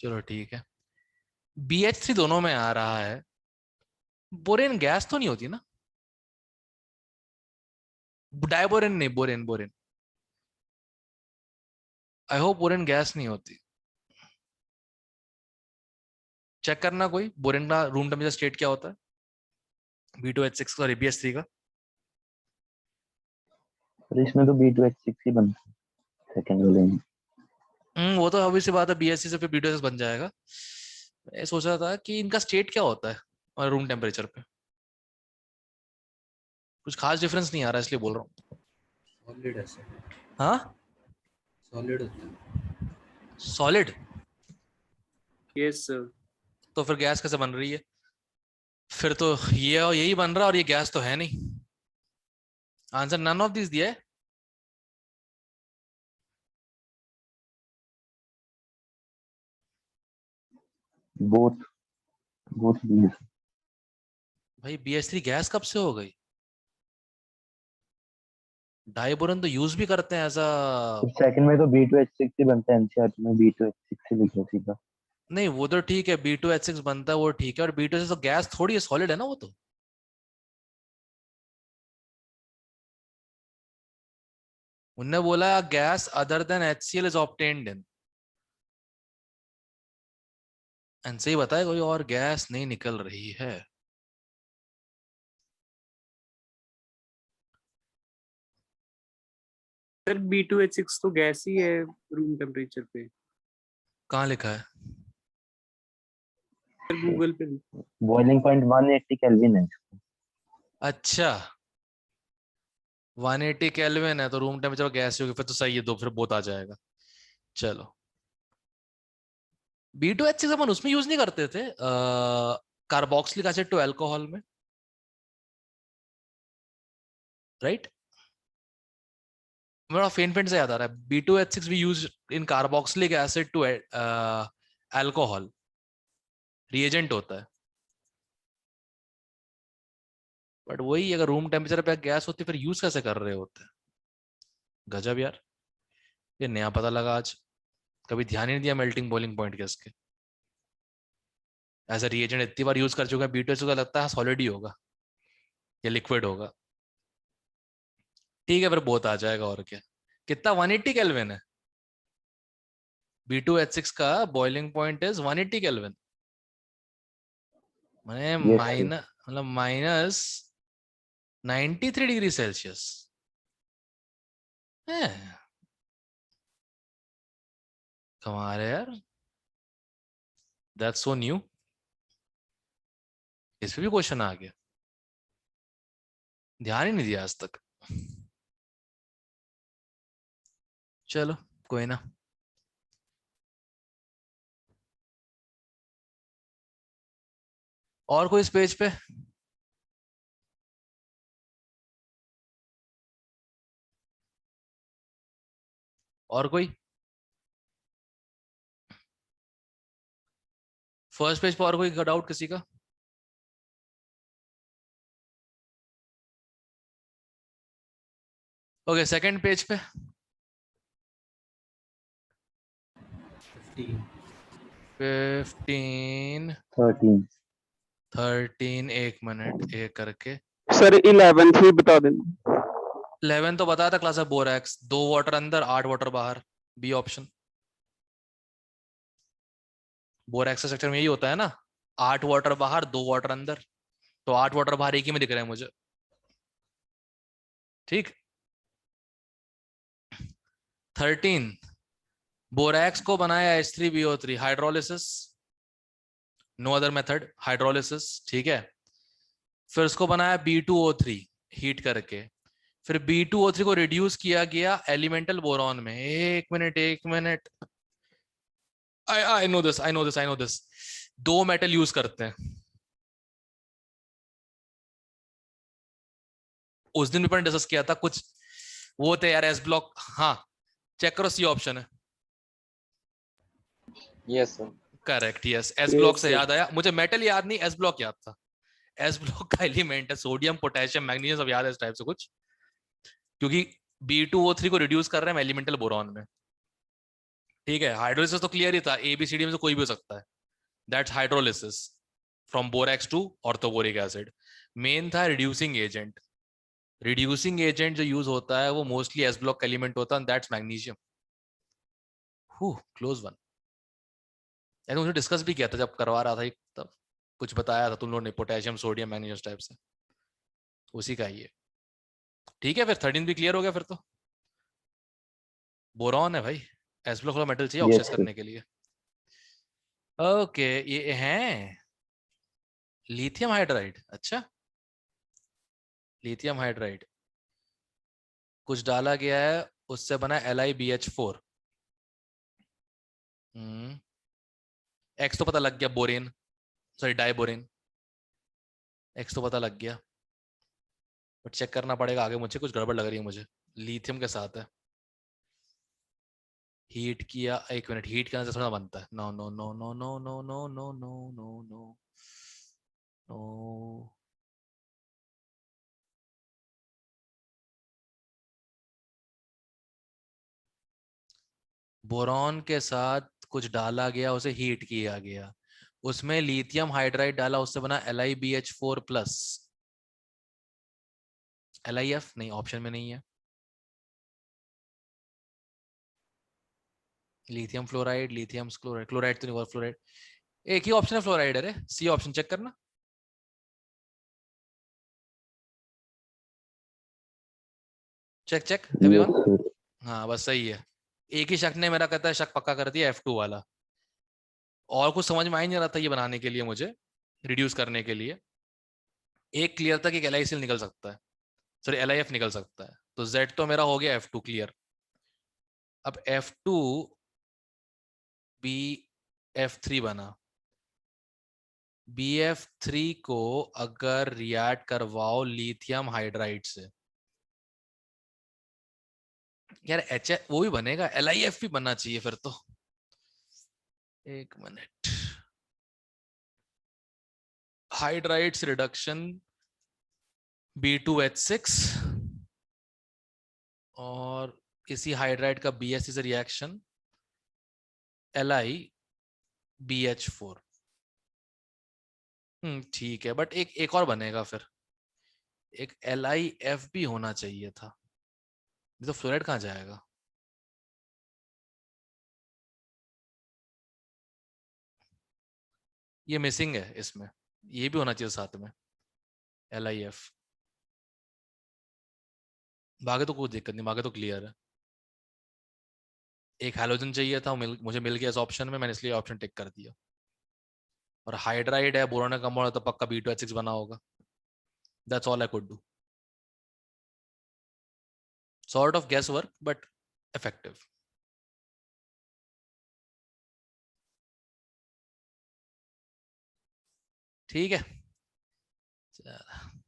चलो ठीक है। BH3 दोनों में आ रहा है। बोरेन गैस तो नहीं होती ना? डायबोरेन नहीं, borane borane. I hope borane gas नहीं होती। चेक करना कोई, बोरेन का रूम टेम्परेचर स्टेट क्या होता है B2H6 का और BH3 का। और इसमें तो B2H6 ही बनता है सेकंड वाले में। वो तो अभी से बात है, BH3 से फिर B2H6 बन जाएगा। मैं सोच रहा था कि इनका स्टेट क्या होता है और रूम टेम्परेचर पे कुछ खास डिफरेंस नहीं आ रहा, इसलिए बोल रहा हूँ। सॉलिड है सर, हाँ, सॉलिड होता है। सॉलिड। Yes sir. तो फिर गैस कैसे बन रही है? फिर तो ये और यही बन रहा और ये गैस तो है नहीं। आंसर नन ऑफ दिस दिया है। बोथ बोथ भी। भाई BH3 गैस कब से हो गई? डाइबोरन तो यूज भी करते हैं ऐसा। सेकंड में तो B2H6 ही बनता है, एनसीईआरटी में B2H6 ही लिखा सीधा। नहीं वो तो ठीक है, B2H6 बनता है वो ठीक है, और B2H6 तो गैस थोड़ी है, सॉलिड है ना वो तो। उनने बोला gas other than HCl is obtained in, and सही बताया कोई और गैस नहीं निकल रही है। सर B2H6 तो गैस ही है रूम टेम्परेचर पे। कहाँ लिखा है? सर गूगल पे। बॉइलिंग पॉइंट 180 केल्विन है। अच्छा 180 केल्विन है तो रूम टेम्परेचर गैस होगी, फिर तो सही है, दो फिर बोथ आ जाएगा। चलो B2H6 अपन उसमें यूज नहीं करते थे कार्बोक्सिलिक एसिड टू अल्कोहल में, राइट? मेरा फेन फेन से याद आ रहा है B2H6 we use in carboxylic acid to alcohol, reagent होता है। बट वही अगर रूम टेम्परेचर पे गैस होती फिर यूज कैसे कर रहे होते? गजब यार, ये नया पता लगा आज, कभी ध्यान ही नहीं दिया मेल्टिंग बॉइलिंग पॉइंट के इसके। एज अ रिएजेंट इतनी बार यूज कर चुका है B2H6 का, लगता है सॉलिड ही होगा या लिक्विड होगा। ठीक है फिर बहुत आ जाएगा और क्या। कितना 180 केल्विन है? B2H6 का बॉइलिंग पॉइंट इज 180 केल्विन, मैंने माइनस मतलब -93 डिग्री सेल्सियस है। कमाल है यार, दैट्स सो न्यू। इस पे भी क्वेश्चन आ गया, ध्यान ही नहीं दिया आज तक। चलो कोई ना। और कोई इस पेज पे? और कोई? फर्स्ट पेज पर और कोई डाउट किसी का? ओके सेकंड पेज पे 15 13 एक मिनट एक करके। सर 11 ही बता देना। 11 तो बताया था क्लास में, बोरैक्स 2 वाटर अंदर 8 वाटर बाहर, बी ऑप्शन। बोरैक्स का स्ट्रक्चर में यही होता है ना, 8 वाटर बाहर 2 वाटर अंदर, तो 8 वाटर बाहर एक ही में दिख रहे हैं मुझे। ठीक। 13 बोरैक्स को बनाया H3BO3 hydrolysis, no other method hydrolysis, ठीक है। फिर उसको बनाया B2O3 हीट करके, फिर B2O3 को रिड्यूस किया गया एलिमेंटल बोरॉन में। एक मिनट एक minute, I know this I know this I know this. 2 metal use करते हैं, उस दिन भी अपन डिस्कस किया था कुछ वो थे यार, एस ब्लॉक। हाँ चेक करो, सी ऑप्शन है। Yes sir. Correct, yes S block से याद आया मुझे, मेटल याद नहीं एस ब्लॉक याद था। एस ब्लॉक का एलिमेंट है सोडियम पोटेशियम मैग्नीशियम, सब याद है इस टाइप से कुछ, क्योंकि B2O3 को रिड्यूस कर रहे हैं एलिमेंटल बोरॉन में। ठीक है, हाइड्रोलिसिस तो क्लियर ही था, ABCD में से कोई भी हो सकता है, that's hydrolysis from borax to orthoboric acid. Main था रिड्यूसिंग एजेंट। रिड्यूसिंग एजेंट जो यूज होता है वो मोस्टली एस ब्लॉक एलिमेंट होता है, दैट्स मैग्नीशियम। Close one. यानी मुझे डिस्कस भी किया था जब करवा रहा था तब कुछ बताया था तुम लोगों ने, पोटेशियम सोडियम मैग्नीशियम टाइप से, उसी का ही है। ठीक है, फिर 13 भी क्लियर हो गया फिर तो। बोरॉन है भाई, एस ब्लॉक वाला मेटल चाहिए यस ऑक्साइड सर। करने के लिए। ओके, ये है लिथियम हाइड्राइड। अच्छा, लिथियम हाइड्राइड कुछ डाला गया है, उससे बना LiBH4। एक्स तो पता लग गया, बोरेन, सॉरी डाइबोरेन। एक्स तो पता लग गया, बट चेक करना पड़ेगा आगे, मुझे कुछ गड़बड़ लग रही है मुझे। लिथियम के साथ है, हीट किया, एक मिनट, हीट करने से थोड़ा बनता है। No no no no no no no no no no no no. Boron के साथ कुछ डाला गया, उसे हीट किया गया, उसमें लिथियम हाइड्राइड डाला, उससे बना LiBH4+। LiF नहीं, ऑप्शन में नहीं है। Lithium fluoride, lithium chloride, chloride तो नहीं हुआ, फ्लोराइड एक ही ऑप्शन है, फ्लोराइड। अरे सी ऑप्शन चेक करना, check check yes everyone. Sir. हाँ बस सही है। एक ही शक ने मेरा कहता है शक पक्का कर दिया, F2 वाला। और कुछ समझ में आ ही नहीं रहा था ये बनाने के लिए मुझे, रिड्यूस करने के लिए। एक क्लियर था कि LiCl निकल सकता है, सॉरी LiF निकल सकता है, तो Z तो मेरा हो गया F2 क्लियर। अब F2 BF3 बना। BF3 को अगर रिएक्ट करवाओ लिथियम हाइड्राइड से, यार एच वो भी बनेगा, LiF भी बनना चाहिए फिर तो। एक मिनट, हाइड्राइड्स रिडक्शन B2H6 और किसी हाइड्राइड का BSC से रिएक्शन LiBH4। ठीक है, बट एक और बनेगा फिर, एक LiF भी होना चाहिए था। ये तो फ्लोराइड कहाँ जाएगा? ये मिसिंग है इसमें, ये भी होना चाहिए साथ में, LiF। बाकी तो कोई दिक्कत नहीं, बाकी तो क्लियर है। एक हैलोजन चाहिए था, मुझे मिल गया इस ऑप्शन में, मैंने इसलिए ऑप्शन टिक कर दिया। और हाइड्राइड है, बोरोन का कंपाउंड है, तो पक्का B2H6 बना होगा। That's all I could do. Sort of guess work but effective. ठीक है,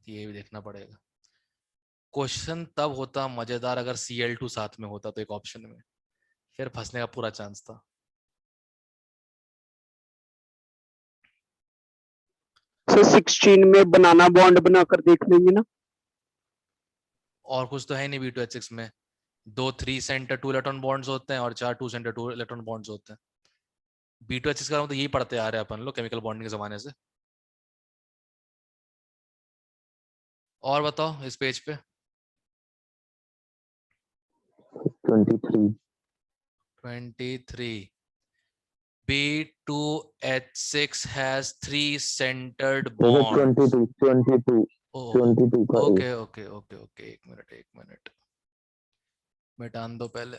ये भी देखना पड़ेगा। क्वेश्चन तब होता मजेदार अगर Cl2 साथ में होता तो एक ऑप्शन में, फिर फंसने का पूरा चांस था। सर 16 में बनाना बॉन्ड बनाकर देख लेंगे ना। और कुछ तो है नहीं B2H6 में, 2 3 सेंटर 2 इलेक्ट्रॉन बॉन्ड्स होते हैं और 4 2 सेंटर 2 इलेक्ट्रॉन बॉन्ड्स होते हैं। B2H6 का तो यही पढ़ते आ रहे हैं अपन लोग केमिकल बॉन्डिंग के जमाने से। और बताओ इस पेज पे। 23। 23, B2H6 has 3 centered देखो bonds। 22 22 ओह 22 का ए। ओके ओके ओके ओके, एक मिनट एक मिनट, मिटान दो पहले।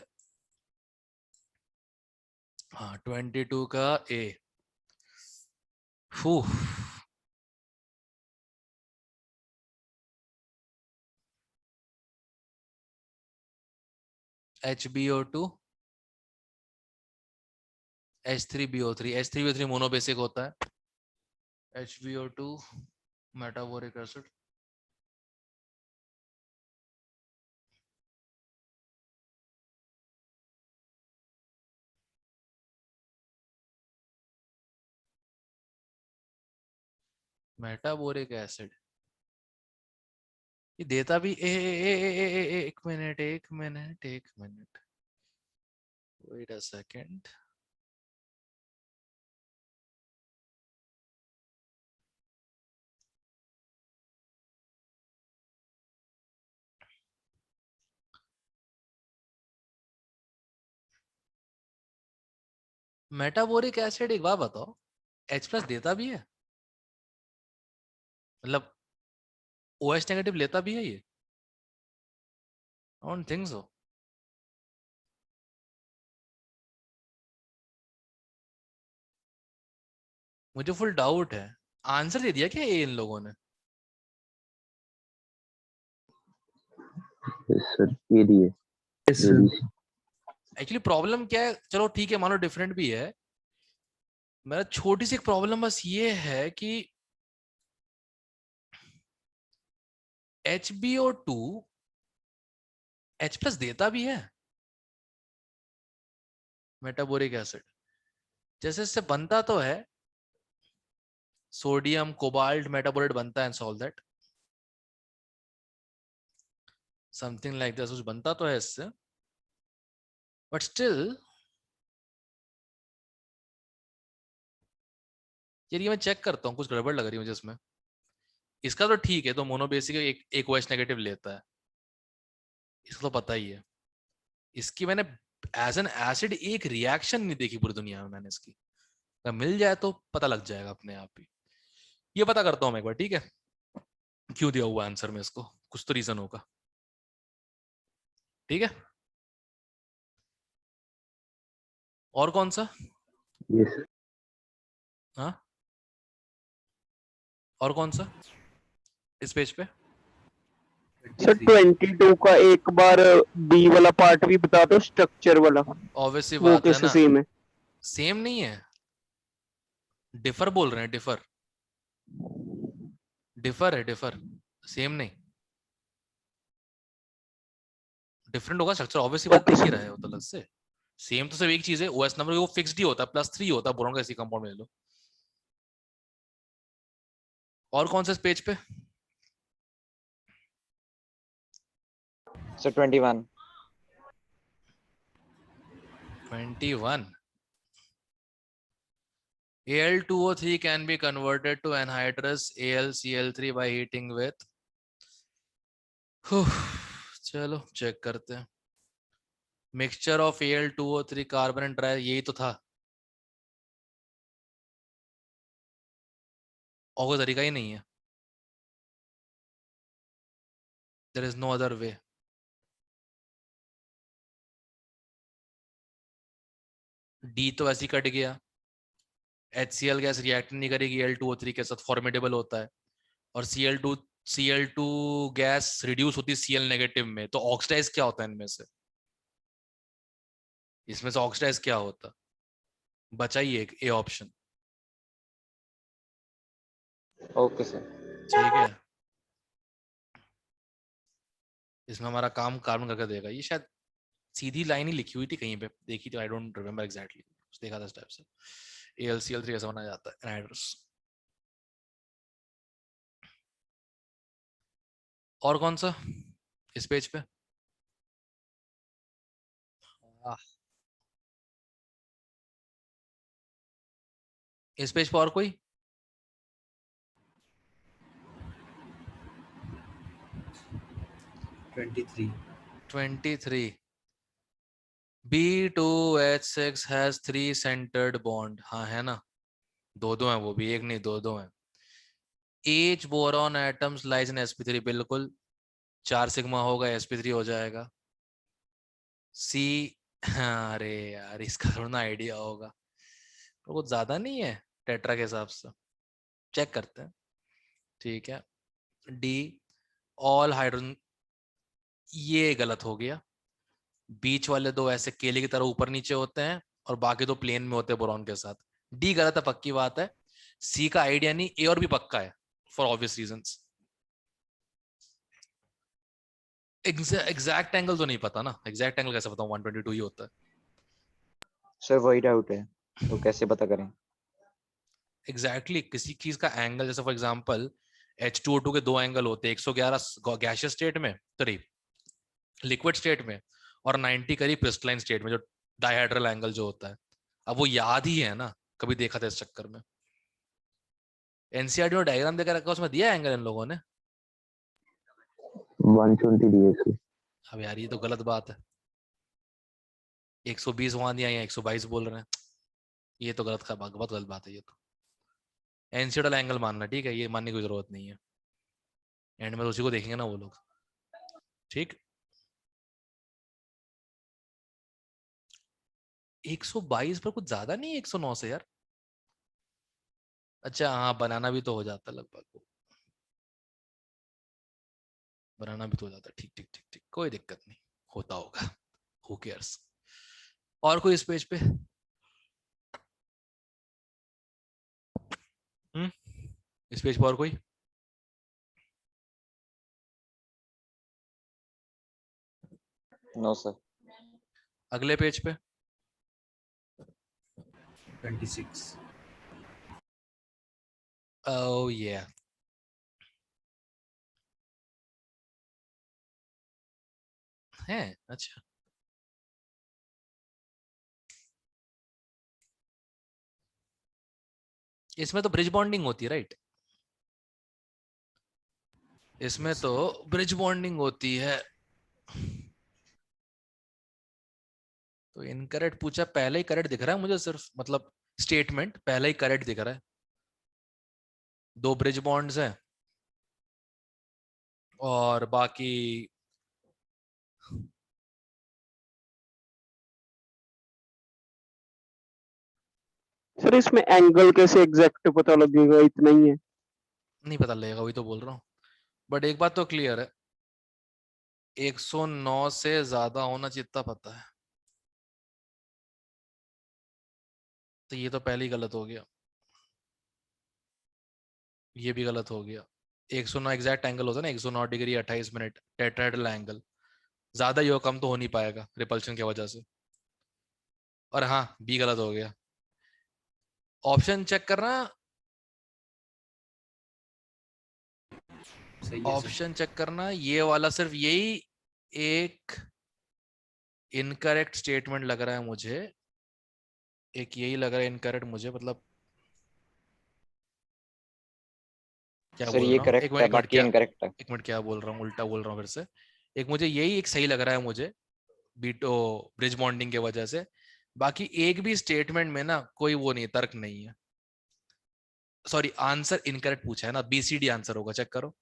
हाँ 22 का ए। फू, HbO2 H3BO3, H3BO3 मोनोबेसिक होता है। HbO2 मेटाबोरिक acid. मेटाबोरिक एसिड ये देता भी एक मिनट एक मिनट एक minute, Wait a second. Metaboric acid एक बात बताओ, H+ देता भी है, मतलब OH नेगेटिव लेता भी है ये? I don't think so. मुझे फुल डाउट है। आंसर दे दिया क्या ये इन लोगों ने? सर ये दिए Yes, sir. एक्चुअली प्रॉब्लम क्या है, चलो ठीक है, मानो डिफरेंट भी है, मेरा छोटी सी एक प्रॉब्लम बस ये है कि HBO2 H+ देता भी है मेटाबोरिक एसिड, जैसे इससे बनता तो है, सोडियम कोबाल्ट मेटाबोरेट बनता है, solve that something like this, कुछ बनता तो है इससे, बट स्टिल यार ये मैं चेक करता हूँ, कुछ गड़बड़ लग रही है मुझे इसमें। इसका तो ठीक है, तो मोनोबेसिक एक OH नेगेटिव लेता है, इसको तो पता ही है। इसकी मैंने एज एन एसिड एक रिएक्शन नहीं देखी पूरी दुनिया में मैंने इसकी, अगर मिल जाए तो पता लग जाएगा अपने आप ही। ये पता करता हूँ मैं एक बार, ठीक है, क्यों दिया हुआ आंसर में इसको, कुछ तो रीजन होगा, ठीक है। और कौन सा? ये सर हाँ, और कौन सा इस पेज पे? सर 22 का एक बार बी वाला पार्ट भी बता दो, स्ट्रक्चर वाला, ऑब्वियसली वो बात है कैसे ना, सेम है? सेम नहीं है, डिफर बोल रहे हैं, डिफर डिफर है, डिफर, सेम नहीं, डिफरेंट होगा स्ट्रक्चर, ऑब्वियसली बात, दिख ही रहा है वो तो अलग से। सेम तो सिर्फ एक चीज है, OS नंबर वो फिक्स्ड ही होता है, +3 होता है बोरोन का, इसी कंपाउंड में ले लो। और कौन सा इस पेज पे? Sir 21 21 Al2O3 can be converted to anhydrous AlCl3 by heating with चलो चेक करते हैं, mixture of Al2O3 carbon and dry, यही तो था, और कोई तरीका ही नहीं है, there is no other way. D तो ऐसे ही कट गया, HCl गैस रिएक्ट नहीं करेगी Al2O3 के साथ, फॉर्मेडेबल होता है, और Cl2 गैस रिड्यूस होती है Cl नेगेटिव में, तो ऑक्सीडाइज क्या होता है इनमें से? इसमें से ऑक्सीडाइज क्या होता? बचा ही एक ए ऑप्शन, ओके सर। ठीक है, इसमें हमारा काम कार्बन करके देगा, ये शायद सीधी लाइन ही लिखी हुई थी कहीं पे, देखी थी, आई डोंट रिमेम्बर एग्जैक्टली, देखा था इस टाइप से। AlCl3 कैसे बनाया जाता है, एनहाइड्रस। और कौन सा इस पेज पे? इस पेज पे और कोई? 23 B2H6 has 3 centered bond, हाँ है ना, दो हैं वो भी, एक नहीं दो हैं। Each boron atoms lies in sp3, बिल्कुल 4 सिग्मा होगा, sp3 हो जाएगा। C अरे यार इसका थोड़ा ना आइडिया होगा, तो कुछ ज्यादा नहीं है टेट्रा के हिसाब से, चेक करते हैं, ठीक है। D ऑल हाइड्रोजन, ये गलत हो गया, बीच वाले दो ऐसे केले की तरह ऊपर नीचे होते हैं, और बाकी दो प्लेन में होते हैं बोरॉन के साथ। डी गलत है, पक्की बात है। सी का आइडिया नहीं, ए और भी पक्का है for obvious reasons. Exact angle तो नहीं पता ना, एग्जैक्ट एंगल कैसे बताऊं, 122 ही होता है। सर वही डाउट है, तो कैसे पता करें? एग्जैक्टली किसी चीज का एंगल, जैसे फॉर एग्जांपल H2O2 के दो एंगल होते हैं, 111 गैसियस स्टेट में, सॉरी लिक्विड स्टेट में, और 90 करीब क्रिस्टलाइन स्टेट में, जो डायहेड्रल एंगल जो होता है। अब वो याद ही है ना, कभी देखा था इस चक्कर में। एनसीईआरटी में डायग्राम देकर रखा, उसमें दिया एंगल इन लोगों ने। 120 दिए इसके। अब यार ये तो गलत बात है, 120 वहां दिया या 122 बोल रहे हैं, ये तो गलत, बहुत गलत बात है ये तो। एनसीडल एंगल मानना, ठीक है, ये मानने की जरूरत नहीं है, एंड में तो उसी को देखेंगे ना वो लोग। ठीक, 122 पर कुछ ज्यादा नहीं है 109 से यार। अच्छा हाँ, बनाना भी तो हो जाता है लगभग, बनाना भी तो हो जाता है। ठीक ठीक ठीक ठीक, कोई दिक्कत नहीं, होता होगा, हु केयर्स। और कोई इस पेज पे? इस पेज पर और कोई? No sir. अगले पेज पे 26. ओह ये है, अच्छा। इसमें तो ब्रिज बॉन्डिंग होती है राइट? इसमें Yes. तो ब्रिज बॉन्डिंग होती है। तो इनकरेक्ट पूछा, पहले ही करेक्ट दिख रहा है मुझे सिर्फ, मतलब स्टेटमेंट पहले ही करेक्ट दिख रहा है। 2 ब्रिज बॉन्ड्स हैं और बाकी सर इसमें एंगल कैसे एग्जैक्ट पता लगेगा, इतना ही है। नहीं पता लगेगा, वही तो बोल रहा हूँ। बट एक बात तो क्लियर है, 109 से ज्यादा होना चाहिए, इतना पता है। तो ये तो पहले ही गलत हो गया, ये भी गलत हो गया। 109 एग्जैक्ट एंगल होता है ना, 109 डिग्री 28 मिनट टेट्राहेड्रल एंगल। ज्यादा ही हो, कम तो हो नहीं पाएगा रिपल्शन की वजह से। और हाँ, बी गलत हो गया। ऑप्शन चेक करना, सही है सर. ऑप्शन चेक करना, ये वाला सिर्फ यही एक इनकरेक्ट स्टेटमेंट लग रहा है मुझे, एक यही लग रहा है इनकरेक्ट मुझे, मतलब क्या सर बोल ये रहा हूँ, एक करेक्ट मिनट है, एक मिनट बाकी क्या, इनकरेक्ट है। एक मिनट क्या बोल रहा हूँ, उल्टा बोल रहा हूँ फिर से। एक मुझे यही एक सही लग रहा है मुझे, बीटो ब्रिज बॉन्डिंग की वजह से। बाकी एक भी स्टेटमेंट में ना कोई वो नहीं, तर्क नहीं है। सॉरी, आंसर इनकरेक्ट पूछा है ना, बीसीडी आंसर होगा, चेक करो।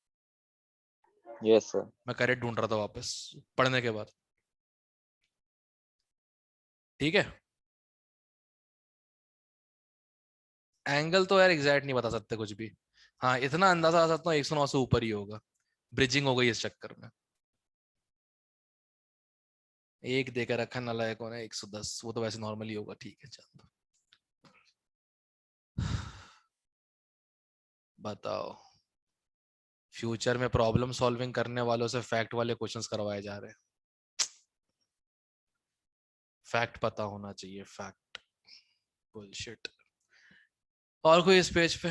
Yes sir. मैं करेक्ट ढूंढ रहा था वापस पढ़ने के बाद। ठीक है, एंगल तो यार एग्जैक्ट नहीं बता सकते कुछ भी। हाँ इतना अंदाजा आ सकता हूँ 109 से ऊपर ही होगा, ब्रिजिंग हो गई इस चक्कर में। एक देकर रखा नालायकों ने 110, वो तो वैसे नॉर्मली होगा, ठीक है चल। बताओ, फ्यूचर में प्रॉब्लम सॉल्विंग करने वालों से फैक्ट वाले क्वेश्चंस करवाए जा रहे हैं। फैक्ट पता होना चाहिए, फैक्ट, बुलशिट। और कोई इस पेज पे?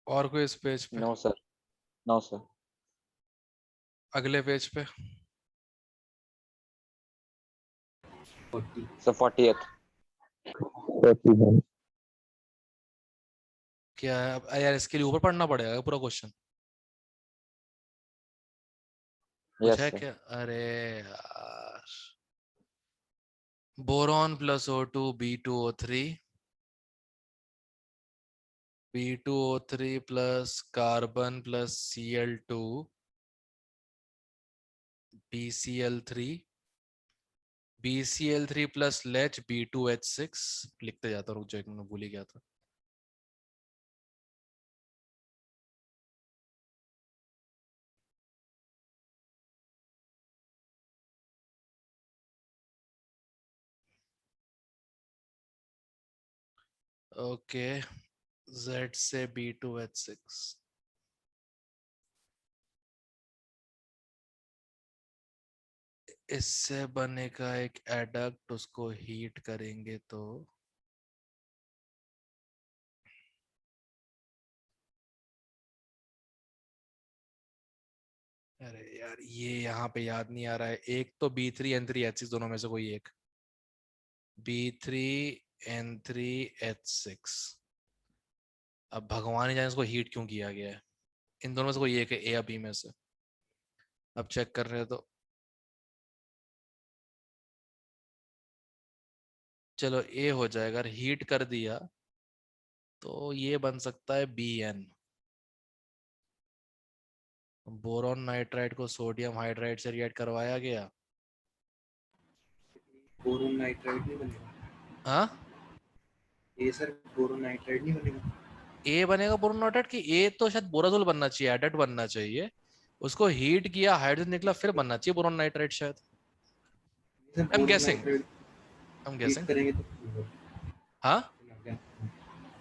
और कोई इस पेज पे? No sir. No sir. अगले पेज पे 40. Sir 40th। 41। क्या है? अब यार इसके लिए ऊपर पढ़ना पड़ेगा पूरा क्वेश्चन, कुछ यस है सर। क्या? अरे यार, boron plus O2 B2O3, B2O3 plus carbon plus Cl2 BCl3, BCl3 plus लेच B2H6। लिखते जाता हूँ, रुक जाओ, मैं भूल ही गया था। ओके, Z से B2H6, इससे बनेगा एक एडक्ट, उसको हीट करेंगे तो अरे यार ये यहाँ पे याद नहीं आ रहा है। एक तो B3N3H6 दोनों में से कोई एक, B3N3H6। अब भगवान ही जाने इसको हीट क्यों किया गया है। इन दोनों में से कोई एक है, ए या बी में से। अब चेक कर रहे हो तो चलो ए हो जाएगा। अगर हीट कर दिया तो ये बन सकता है BN। बोरॉन नाइट्राइड को सोडियम हाइड्राइड से रिएक्ट करवाया गया। बोरोन नाइट्राइड नहीं बनेगा। हाँ ये सर बोरोन नाइट्राइड नहीं बनेगा। ए बनेगा बोरोन नाइट्राइड की। ए तो शायद बोराजोल बनना चाहिए, एडेट बनना चाहिए। उसको हीट किया, हाइड्रोजन निकला, फिर बनना चाहिए बोरॉन नाइट्राइड शायद। Sir I'm boron guessing. Nitride I'm heat guessing. करेंगे तो बनेगा। हाँ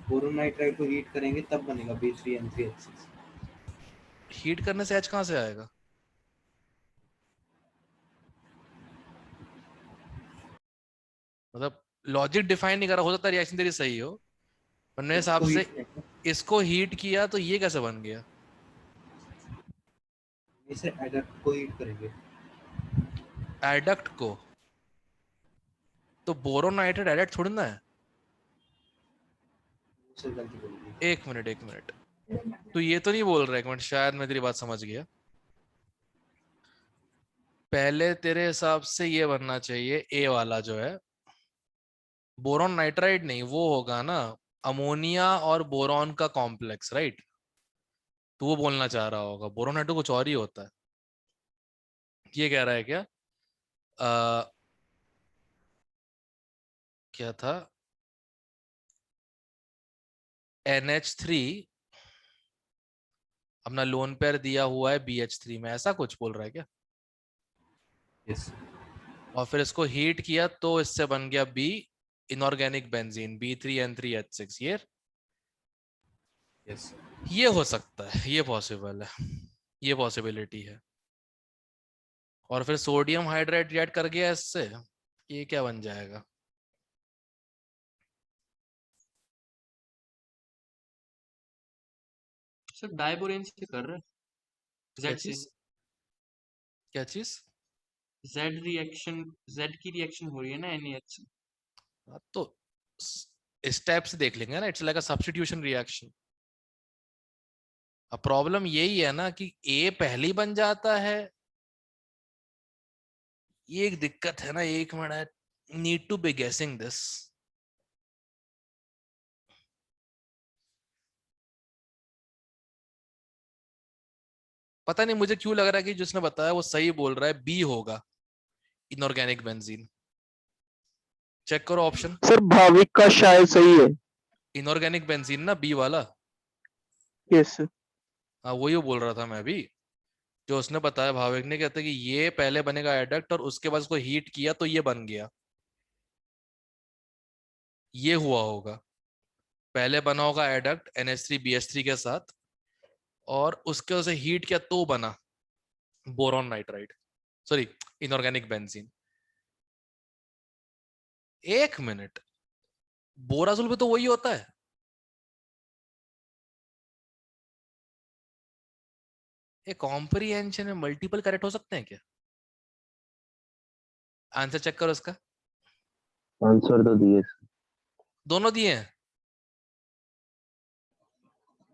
बोरोन नाइट्राइड को हीट करेंगे तब बनेगा B3N3H6। हीट करने से एच कहाँ से आएगा? मतलब लॉजिक डिफाइन नहीं करा। हो सकता है रिएक्शन तेरी सही हो, पर मेरे हिसाब इसको से heat करेंगे। इसको हीट किया तो ये कैसे बन गया? इसे एडक्ट को हीट करेंगे। एडक्ट को तो बोरोन नाइट्राइड एडेट थोड़ी ना है। उससे गलती बोली। एक मिनट तो ये तो नहीं बोल रहा। एक मिनट, शायद मैं तेरी बात समझ गया। पहले तेरे हिसाब से ये बनना चाहिए ए वाला जो है, बोरॉन नाइट्राइड नहीं, वो होगा ना अमोनिया और बोरॉन का कॉम्प्लेक्स, राइट? तो वो बोलना चाह रहा होगा। बोरॉन नाइट्राइड कुछ और ही होता है। ये कह रहा है क्या? क्या था? NH3 अपना लोन पेयर दिया हुआ है BH3 में, ऐसा कुछ बोल रहा है क्या? यस और फिर इसको हीट किया तो इससे बन गया B inorganic benzene B3N3H6। Yes ये हो सकता है, ये पॉसिबल है, ये पॉसिबिलिटी है। और फिर सोडियम हाइड्राइड रिएक्ट कर गया इससे, ये क्या बन जाएगा? सर डाइबोरेन से कर रहे हैं क्या जेड से। चीज? क्या चीज? जेड रिएक्शन, जेड की रिएक्शन हो रही है ना NaH से। हाँ, तो स्टेप्स देख लेंगे ना। It's like a substitution reaction. अब प्रॉब्लम यही है ना कि ए पहले बन जाता है। ये एक दिक्कत है ना। एक मिनट, नीड टू बी गेसिंग दिस। पता नहीं मुझे क्यों लग रहा है कि जिसने बताया वो सही बोल रहा है, बी होगा इनऑर्गेनिक बेंजीन। चेक करो ऑप्शन। सर भाविक का शायद सही है। इनऑर्गेनिक बेंजीन ना, बी वाला। यस हाँ वही बोल रहा था मैं भी। जो उसने बताया भाविक ने, कहता है कि ये पहले बनेगा एडक्ट और उसके बाद उसको हीट किया तो ये बन गया। ये हुआ होगा, पहले बना होगा एडक्ट NH3BH3 के साथ, और उसके उसे हीट किया तो बना boron nitride, sorry inorganic benzene. एक मिनट, बोराजोल भी तो वही होता है। एक कॉम्प्रिहेंशन में मल्टीपल करेक्ट हो सकते हैं क्या? आंसर चेक करो इसका। आंसर तो दिए दोनों दिए हैं।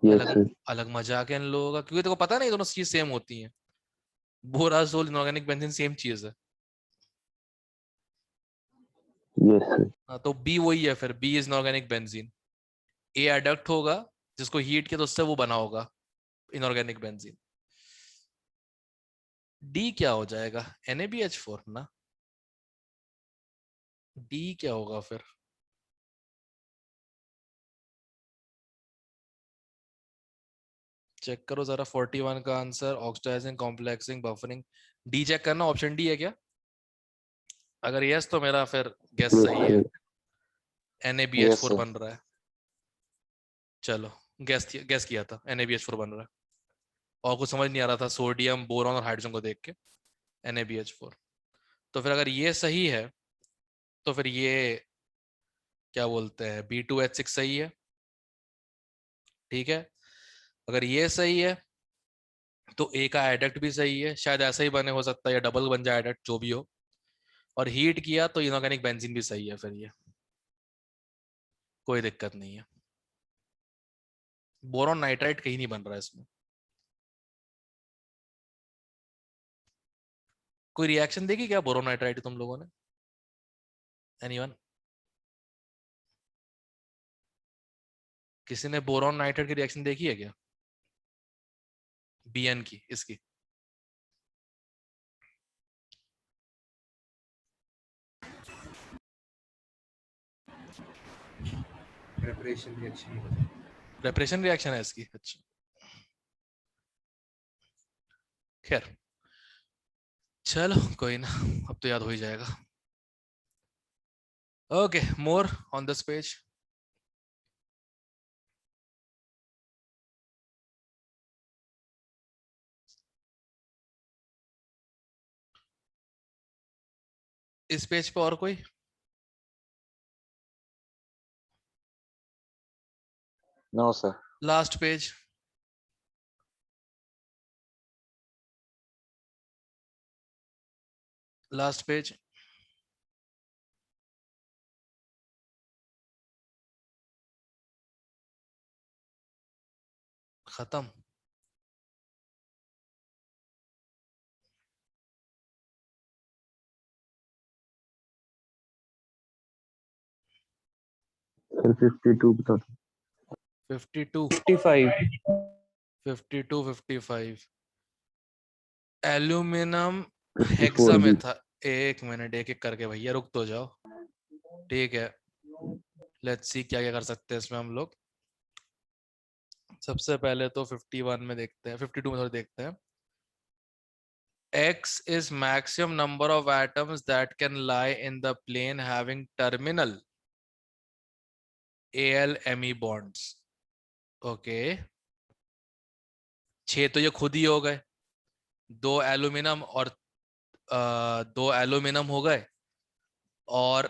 यस अलग सर। अलग मजाक है इन लोगों का, क्योंकि तेको पता नहीं दोनों चीज सेम होती हैं। बोराजोल इनऑर्गेनिक बेंजीन सेम चीज है। Yes sir. हाँ, तो बी वही है फिर। B is inorganic benzene. A adduct होगा, जिसको हीट किया तो उससे वो बना होगा इनऑर्गेनिक बेंजीन। डी क्या हो जाएगा? NaBH4 ना। डी क्या होगा फिर? चेक करो जरा 41 का answer. Oxidising, complexing, buffering. D check करना। ऑप्शन डी है क्या? अगर यस तो मेरा फिर गेस यस सही है, सर। Yes, NaBH4 sir. बन रहा है। चलो, गेस किया था NaBH4 बन रहा है, और कुछ समझ नहीं आ रहा था सोडियम, बोरॉन और हाइड्रोजन को देख के। NaBH4। तो फिर अगर ये सही है तो फिर ये क्या बोलते हैं B2H6 सही है, ठीक है। अगर ये सही है तो ए का एडक्ट भी सही है, शायद ऐसा ही बने, हो सकता है या डबल बन जाए एडक्ट, जो भी हो। और हीट किया तो इनऑर्गेनिक बेंजीन भी सही है, फिर ये कोई दिक्कत नहीं है। बोरॉन नाइट्राइट कहीं नहीं बन रहा है इसमें। कोई रिएक्शन देखी क्या बोरॉन नाइट्राइट तुम लोगों ने? एनीवन? किसी ने बोरॉन नाइट्राइट की रिएक्शन देखी है क्या? बीएन की, इसकी? Preparation reaction. प्रेपरेशन रिएक्शन है इसकी, अच्छा। खैर चलो कोई ना, अब तो याद हो ही जाएगा। Okay, more on this page. इस पेज पे और कोई? No, sir. Last page. Last page. खत्म। सर 52 बता दो। 52 55 52 55 एल्यूमिनियम 54 हेक्सामेथा। एक मिनट, एक एक करके भैया, रुक तो जाओ। ठीक है, लेट्स सी क्या क्या कर सकते हैं इसमें हम लोग। सबसे पहले तो 51 में देखते हैं, 52 में थोड़ी देखते हैं। X is maximum number of atoms that can lie in the plane having terminal AlMe bonds. Okay. 6 तो ये खुद ही हो गए, 2 एल्यूमिनियम और 2 एल्यूमिनियम हो गए, और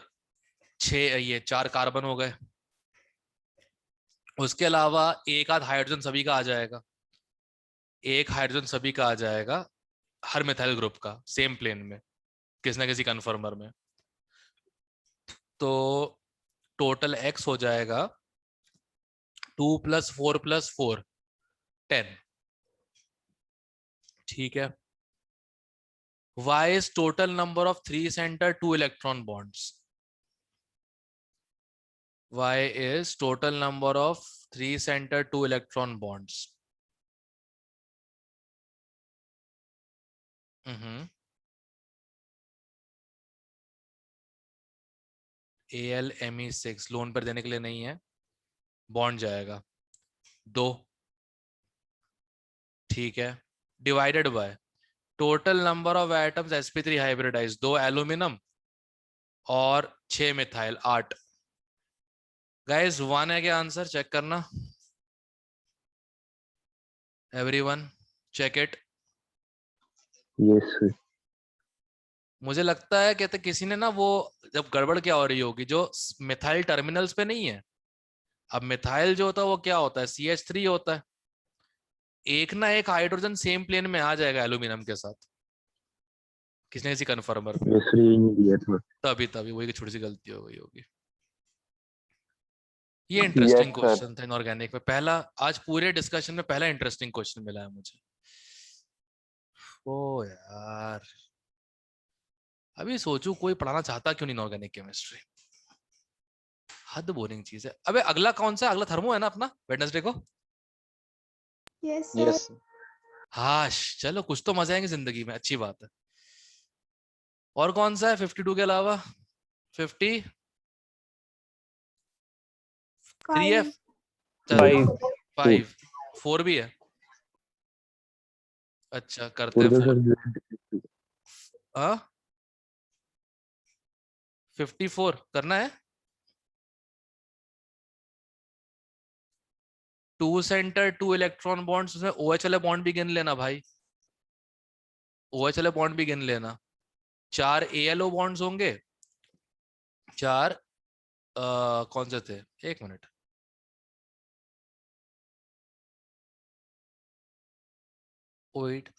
6 ये 4 कार्बन हो गए। उसके अलावा एक आध हाइड्रोजन सभी का आ जाएगा, एक हाइड्रोजन सभी का आ जाएगा हर मिथाइल ग्रुप का सेम प्लेन में, किसी ना किसी कन्फर्मर में। तो टोटल X हो जाएगा 2 + 4 + 4 10, ठीक है। Y is total number of 3 center 2 electron bonds. Y is total number of 3 center 2 electron bonds. AlMe6 loan पर देने के लिए नहीं है, बॉन्ड जाएगा 2, ठीक है, divided by total number of atoms sp3 hybridise, 2 aluminium और 6 मिथाइल 8। गाइस 1 है क्या आंसर? चेक करना, everyone check it. Yes sir. मुझे लगता है कहते किसी ने ना वो, जब गड़बड़ क्या हो रही होगी, जो मिथाइल टर्मिनल्स पे नहीं है। अब मिथाइल जो होता है वो क्या होता है, CH3 होता है। एक ना एक हाइड्रोजन सेम प्लेन में आ जाएगा एल्यूमिनियम के साथ, किसी न किसी कन्फर्मर में। यस सर, ये नहीं दिया था। तभी तभी वही छोटी सी गलती हो गई होगी। ये यस इंटरेस्टिंग सर। क्वेश्चन था इनऑर्गेनिक में, पहला आज पूरे डिस्कशन में पहला इंटरेस्टिंग क्वेश्चन मिला है मुझे। ओ यार, अभी सोचू कोई पढ़ाना चाहता क्यों नहीं इनऑर्गेनिक केमिस्ट्री, हद बोरिंग चीज है। अबे अगला कौन सा? अगला थर्मो है ना अपना, वेडनेसडे को। Yes sir. Yes. हाश, चलो कुछ तो मजे आएंगे जिंदगी में, अच्छी बात है। और कौन सा है 52 के अलावा? 50 3F 5 5 4 भी है। अच्छा करते और हैं तो 4। सर हाँ 54 करना है। 2 सेंटर 2 इलेक्ट्रॉन बॉन्ड्स, उसमें OH वाले बॉन्ड भी गिन लेना भाई, OH वाले बॉन्ड भी गिन लेना। 4 ALO बॉन्ड्स होंगे, 4 कौन से थे, एक minute, wait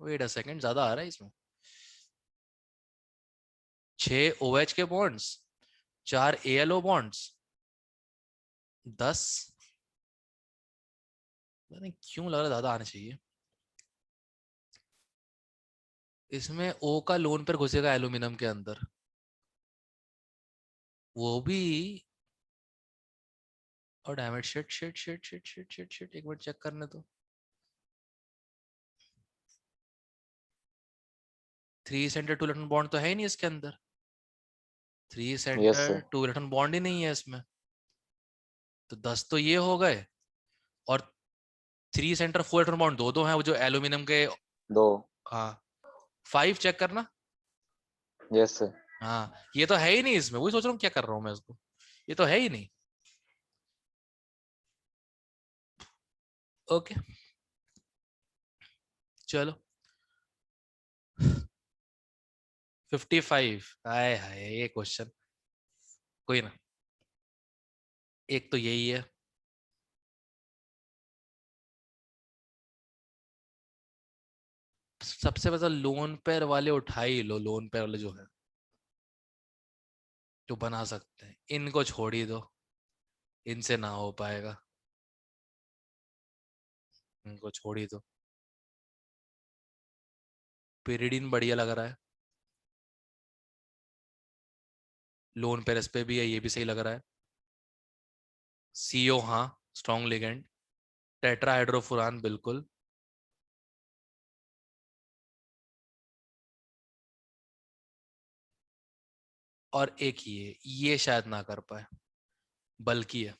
wait a second, ज्यादा आ रहा है इसमें। 6 OH के बॉन्ड्स, 4 ALO बॉन्ड्स, 10, पता नहीं क्यों लग रहा ज्यादा आने चाहिए। इसमें O का लोन पर घुसेगा एल्यूमिनियम के अंदर, वो भी, और damage, shit shit shit shit shit shit shit, एक मिनट चेक करने दो। 3 सेंटर 2 इलेक्ट्रॉन बॉन्ड तो है ही नहीं इसके अंदर, 3 Yes, centre sir. 2 electron bond ही नहीं है इसमें, तो 10 तो ये हो गए, और 3 सेंटर 4 इलेक्ट्रॉन बॉन्ड दो हैं वो जो एल्यूमिनियम के, 2. हाँ 5 चेक करना, Yes, sir. हाँ ये तो है ही नहीं इसमें, वही सोच रहा हूँ क्या कर रहा हूँ मैं इसको, ये तो है ही नहीं। ओके चलो 55, हाय हाय ये क्वेश्चन, कोई ना, एक तो यही है, सबसे पहले लोन पेयर वाले उठा ही लो, लोन पेयर वाले जो है जो बना सकते हैं, इनको छोड़ ही दो, इनसे ना हो पाएगा, इनको छोड़ ही दो। पेरिडीन बढ़िया लग रहा है, लोन पेयर इस पे भी है, ये भी सही लग रहा है। CO हाँ स्ट्रॉन्ग लिगेंड, टेट्राहाइड्रोफुरान बिल्कुल, और एक ये शायद ना कर पाए, बल्कि है,